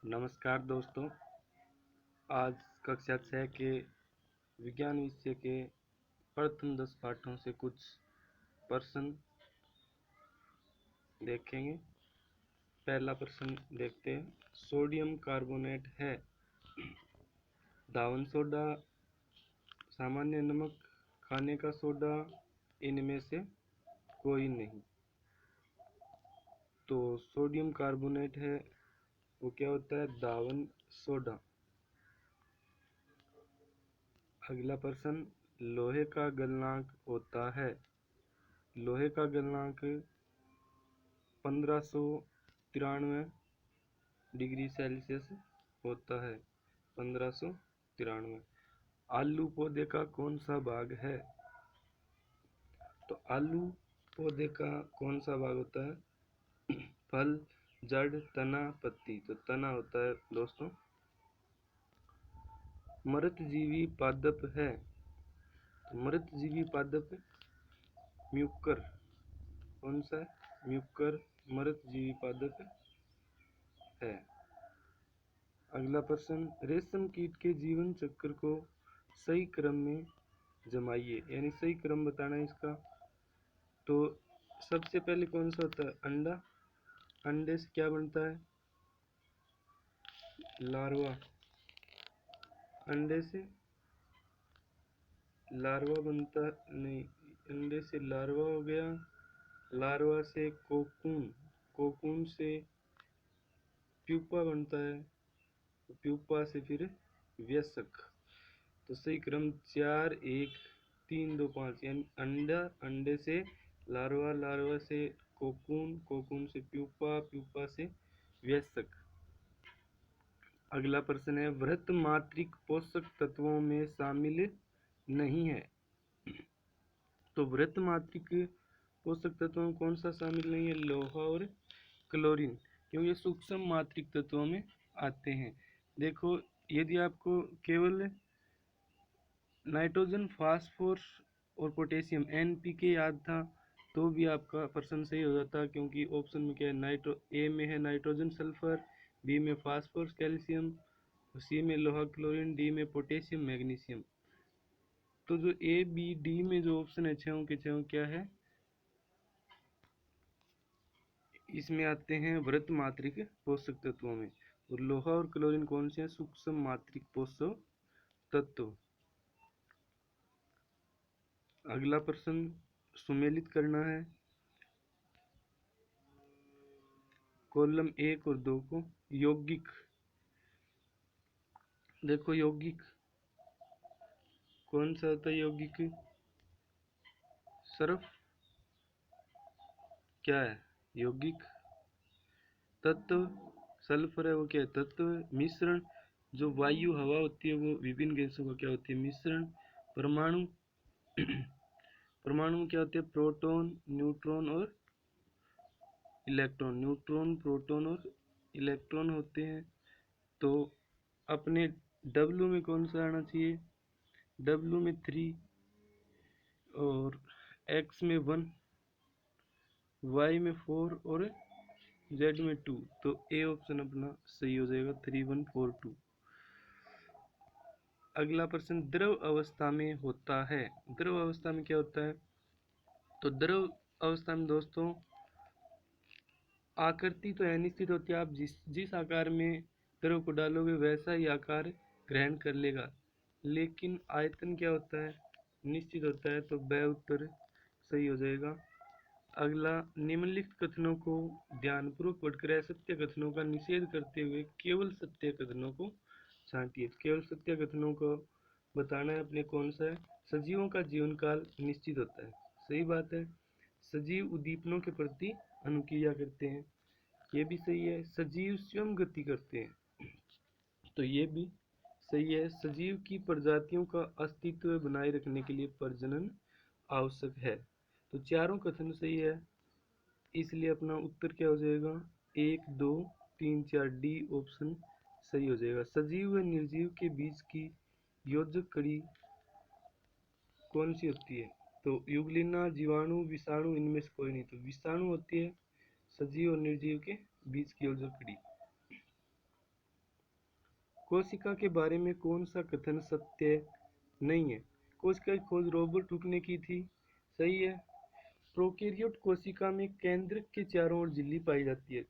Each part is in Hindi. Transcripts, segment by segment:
नमस्कार दोस्तों। आज कक्षा 6 के विज्ञान विषय के प्रथम 10 पाठों से कुछ प्रश्न देखेंगे। पहला प्रश्न देखते हैं। सोडियम कार्बोनेट है धावन सोडा, सामान्य नमक, खाने का सोडा, इनमें से कोई नहीं। तो सोडियम कार्बोनेट है वो क्या होता है? धावन सोडा। अगला प्रश्न, लोहे का गलनांक होता है। लोहे का गलनांक 1593 डिग्री सेल्सियस होता है। 1593। आलू पौधे का कौन सा भाग है? तो आलू पौधे का कौन सा भाग होता है? फल, जड़, तना, पत्ती। तो तना होता है दोस्तों। मृतजीवी पादप है। तो मृतजीवी पादप म्यूकर। कौन सा है? म्यूकर मृतजीवी पादप है। अगला प्रश्न, रेशम कीट के जीवन चक्र को सही क्रम में जमाइए, यानी सही क्रम बताना है इसका। तो सबसे पहले कौन सा होता है? अंडा। अंडे से क्या बनता है? लार्वा। अंडे से लार्वा बनता नहीं, अंडे से लार्वा हो गया। लार्वा से कोकून, कोकून से प्यूपा बनता है, प्यूपा से फिर वयस्क। तो सही क्रम 4 1 3 2 5, यानी अंडा, अंडे से लार्वा, लार्वा से कोकून, कोकून से प्यूपा, प्यूपा से वयस्क। अगला प्रश्न है, वृत्त मात्रिक पोषक तत्वों में शामिल नहीं है। तो वृत्त मात्रिक पोषक तत्वों में कौन सा शामिल नहीं है? लोहा और क्लोरीन, क्योंकि ये सूक्ष्म मात्रिक तत्वों में आते हैं। देखो, यदि आपको केवल नाइट्रोजन, फास्फोरस और पोटेशियम NPK याद था तो भी आपका प्रश्न सही हो जाता, क्योंकि ऑप्शन में क्या है? ए में है नाइट्रोजन सल्फर, बी में फास्फोरस कैल्शियम, सी में लोहा क्लोरीन, डी में पोटेशियम मैग्नीशियम। तो जो ए बी डी में जो ऑप्शन है 6 के 6 क्या है? इसमें आते हैं वृत्त मात्रिक पोषक तत्वों में। और लोहा और क्लोरीन कौन से हैं? सूक्ष्म मात्रिक पोषक तत्व। अगला प्रश्न सुमेलित करना है कॉलम 1 और 2 को। यौगिक। देखो, यौगिक कौन सा होता है? यौगिक सर्फ क्या है? यौगिक तत्व सल्फर है, वो क्या है? तत्व। मिश्रण, जो वायु हवा होती है वो विभिन्न गैसों का क्या होती है? मिश्रण। परमाणु, परमाणु में क्या होते हैं? प्रोटॉन, न्यूट्रॉन और इलेक्ट्रॉन। न्यूट्रॉन, प्रोटॉन और इलेक्ट्रॉन होते हैं। तो अपने W में कौन सा आना चाहिए? W में 3 और X में 1, Y में 4 और Z में 2। तो ए ऑप्शन अपना सही हो जाएगा, 3 1 4 2। अगला प्रश्न, द्रव अवस्था में होता है। द्रव अवस्था में क्या होता है? तो द्रव अवस्था में दोस्तों आकृति तो अनिश्चित होती है, आप जिस आकार में द्रव को डालोगे वैसा ही आकार ग्रहण कर लेगा, लेकिन आयतन क्या होता है? निश्चित होता है। तो ब उत्तर सही हो जाएगा। अगला, निम्नलिखित कथनों को ध्यानपूर्वक पढ़कर असत्य कथनों का निषेध करते हुए केवल सत्य कथनों को छांटिए। केवल सत्य कथनों को बताना है अपने कौन सा है? सजीवों का जीवन काल निश्चित होता है, सही बात है। सजीव उद्दीपनों के प्रति अनुक्रिया करते हैं, ये भी सही है। सजीव स्वयं गति करते हैं, तो ये भी सही है। सजीव की प्रजातियों का अस्तित्व बनाए रखने के लिए प्रजनन आवश्यक है। तो चारों कथन सही है, इसलिए अपना उत्तर क्या हो जाएगा? 1 2 3 4 डी ऑप्शन सही हो जाएगा। सजीव व निर्जीव के बीच की योजक कड़ी कौन सी होती है? तो युगलिना, जीवाणु, विषाणु, इनमें से कोई नहीं। तो विषाणु होती है सजीव और निर्जीव के बीच की योजक कड़ी। कोशिका के बारे में कौन सा कथन सत्य नहीं है? कोशिका की खोज रॉबर्ट हुक ने की थी, सही है। प्रोकैरियोट कोशिका में केंद्रक के चारों ओर झिल्ली पाई जाती है।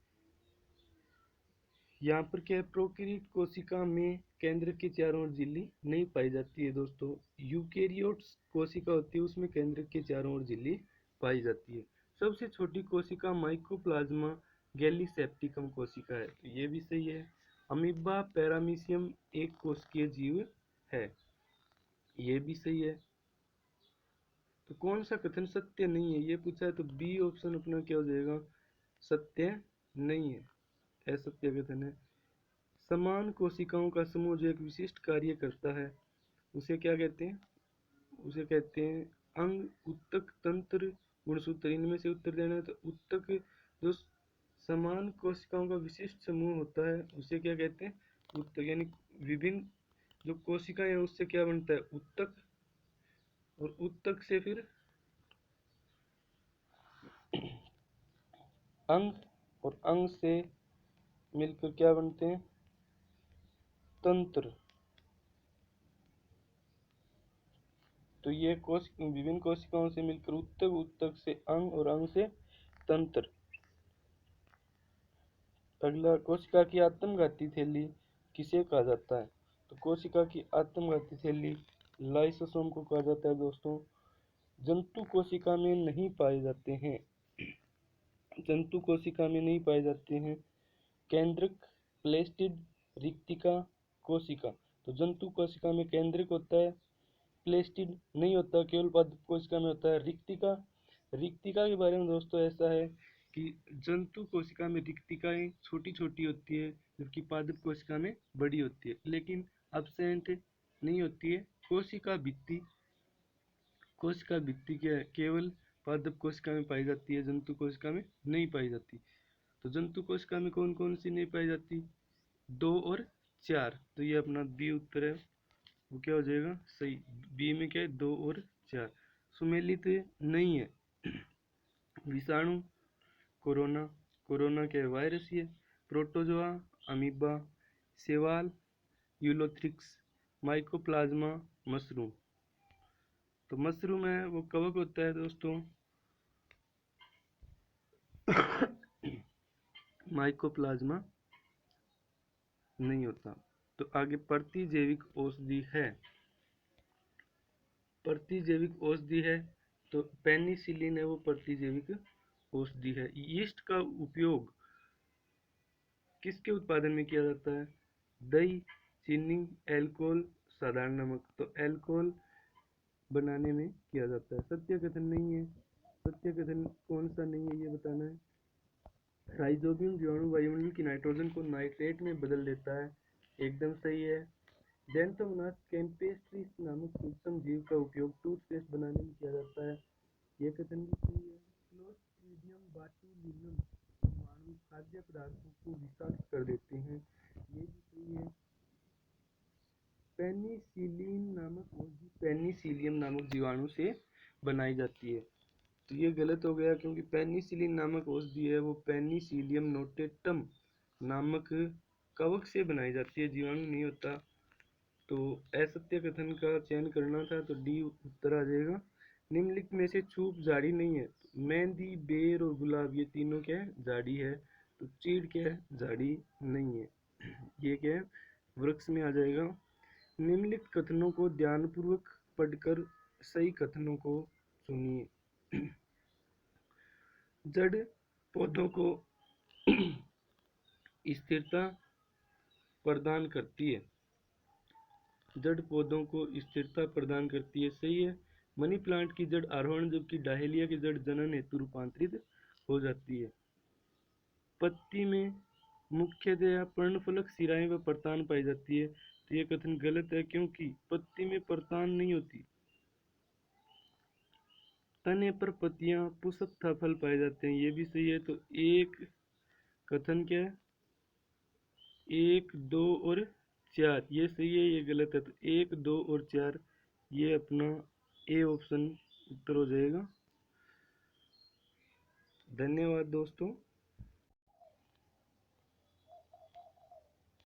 यहाँ पर क्या है, प्रोकैरियोट कोशिका में केंद्रक के चारों ओर झिल्ली नहीं पाई जाती है दोस्तों। यूकैरियोट्स कोशिका होती है, उसमें केंद्रक के चारों ओर झिल्ली पाई जाती है। सबसे छोटी कोशिका माइकोप्लाज्मा गैलीसेप्टिकम कोशिका है, तो ये भी सही है। अमीबा पैरामीशियम एक कोशिकीय जीव है, ये भी सही है। तो कौन सा कथन सत्य नहीं है ये पूछा है, तो बी ऑप्शन अपना क्या हो जाएगा, सत्य नहीं है, असत्य कथन है। समान कोशिकाओं का समूह जो एक विशिष्ट कार्य करता है उसे क्या कहते हैं, उसे कहते हैं अंग, उत्तक, तंत्र, गुणसूत्र। इनमें से उत्तर देना है, तो उत्तक जो समान कोशिकाओं का विशिष्ट समूह होता है उसे क्या कहते हैं, उत्तक। यानी विभिन्न जो कोशिकाएं हैं उससे क्या बनता है, उत्तक, और उत्तक से फिर अंग, और अंग से मिलकर क्या बनते हैं, तंत्र। तो ये विभिन्न कोशिकाओं से मिलकर उत्तक, उत्तक से अंग, और अंग से तंत्र। अगला, कोशिका की आत्मघाती थैली किसे कहा जाता है? तो कोशिका की आत्मघाती थैली लाइसोसोम को कहा जाता है दोस्तों। जंतु कोशिका में नहीं पाए जाते हैं, जंतु कोशिका में नहीं पाए जाते हैं। केंद्रक, प्लेस्टिड, रिक्तिका, कोशिका। तो जंतु कोशिका में केंद्रक होता है, प्लेस्टिड नहीं होता, केवल पादप कोशिका में होता है रिक्तिका। रिक्तिका के बारे में दोस्तों ऐसा है कि जंतु कोशिका में रिक्तिकाएं छोटी छोटी होती है, जबकि पादप कोशिका में बड़ी होती है, लेकिन एब्सेंट नहीं होती है। कोशिका भित्ति केवल पादप कोशिका में पाई जाती है, जंतु कोशिका में नहीं पाई जाती। तो जंतु कोशिका में कौन कौन सी नहीं पाई जाती, 2 और 4। तो ये अपना बी उत्तर है, वो क्या हो जाएगा, सही। बी में क्या है, 2 और 4। सुमेलित नहीं है। विषाणु, कोरोना, कोरोना क्या है, वायरस ही है। प्रोटोजोआ, अमीबा, सेवाल, यूलोथ्रिक्स, माइकोप्लाज्मा, मशरूम। तो मशरूम है वो कवक होता है दोस्तों। माइकोप्लाज्मा नहीं होता। तो आगे प्रतिजैविक औषधि है, प्रतिजैविक औषधि है तो पेनिसिलिन है वो प्रतिजैविक औषधि है। यीस्ट का उपयोग किसके उत्पादन में किया जाता है, दही, चीनी, अल्कोहल, साधारण नमक। तो अल्कोहल बनाने में किया जाता है। सत्य कथन नहीं है, सत्य कथन कौन सा नहीं है ये बताना है। राइजोबियम जीवाणु वायुमंडल की नाइट्रोजन को नाइट्रेट में बदल देता है, एकदम सही है। डेंथोमोनास कैम्पेस्ट्रिस नामक सूक्ष्म जीव का उपयोग टूथपेस्ट बनाने में किया जाता है, ये कथन भी सही है। क्लोस्ट्रीडियम बाटुलिनम जीवाणु खाद्य पदार्थों को विषाक्त कर देते हैं, ये भी सही है। पेनिसिलिन नामक औषधि पेनिसिलियम नामक जीवाणु से बनाई जाती है, तो ये गलत हो गया, क्योंकि पेनिसिलिन नामक औषधि है वो पेनिसिलियम नोटेटम नामक कवक से बनाई जाती है, जीवाणु नहीं होता। तो असत्य कथन का चयन करना था, तो डी उत्तर आ जाएगा। निम्नलिखित में से चूप झाड़ी नहीं है, तो मेहंदी, बेर और गुलाब ये तीनों क्या है, झाड़ी है। तो चीड़ क्या है, झाड़ी नहीं है, ये क्या है, वृक्ष में आ जाएगा। निम्नलिखित कथनों को ध्यानपूर्वक पढ़कर सही कथनों को चुनिए। जड़ पौधों को स्थिरता प्रदान करती है, जड़ पौधों को स्थिरता प्रदान करती है, सही है। मनी प्लांट की जड़ आरोहण, जबकि डाहेलिया की जड़ जनन हेतु रूपांतरित हो जाती है। पत्ती में मुख्यतया पर्णफलक शिराएं व परतान पाई जाती है, तो यह कथन गलत है, क्योंकि पत्ती में परतान नहीं होती। तने पर पत्तियां, पुष्प तथा फल पाए जाते हैं, ये भी सही है। तो एक कथन क्या है, 1, 2 और 4 ये सही है, ये गलत है। तो 1, 2 और 4 ये अपना ए ऑप्शन उत्तर हो जाएगा। धन्यवाद दोस्तों।